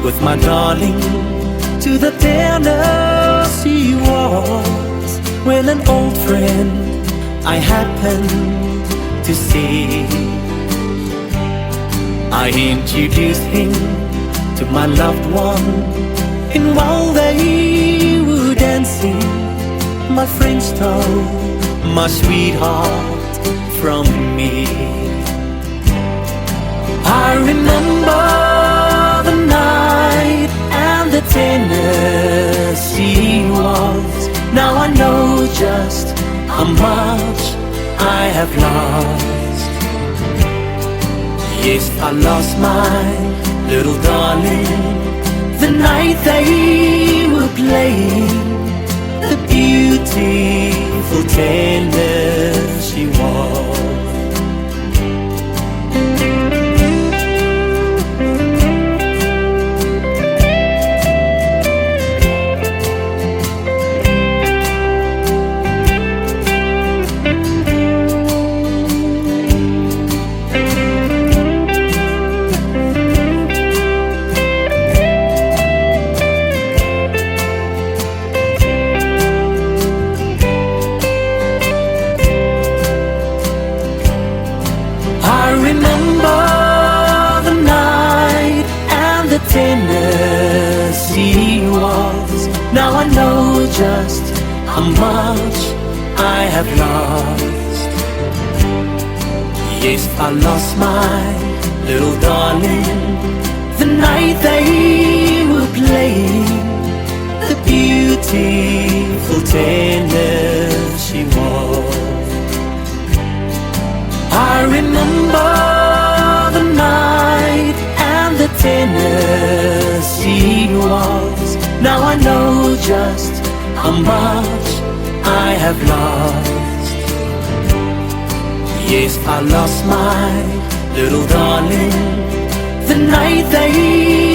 with my darling to the Tennessee waltz, when an old friend I happened to see. I introduced him to my loved one, and while they were dancing, my friend stole my sweetheart from me. I remember the night and the Tennessee waltz. Now I know just how much I have lost. Yes, I lost my little darling the night they were playing the beautiful Tennessee waltz. Tennessee waltz. Now I know just how much I have lost. Yes, I lost my little darling the night they were playing the beautiful Tennessee waltz. I remember the night and the Tennessee waltz. Now I know just how much I have lost. Yes, I lost my little darling the night they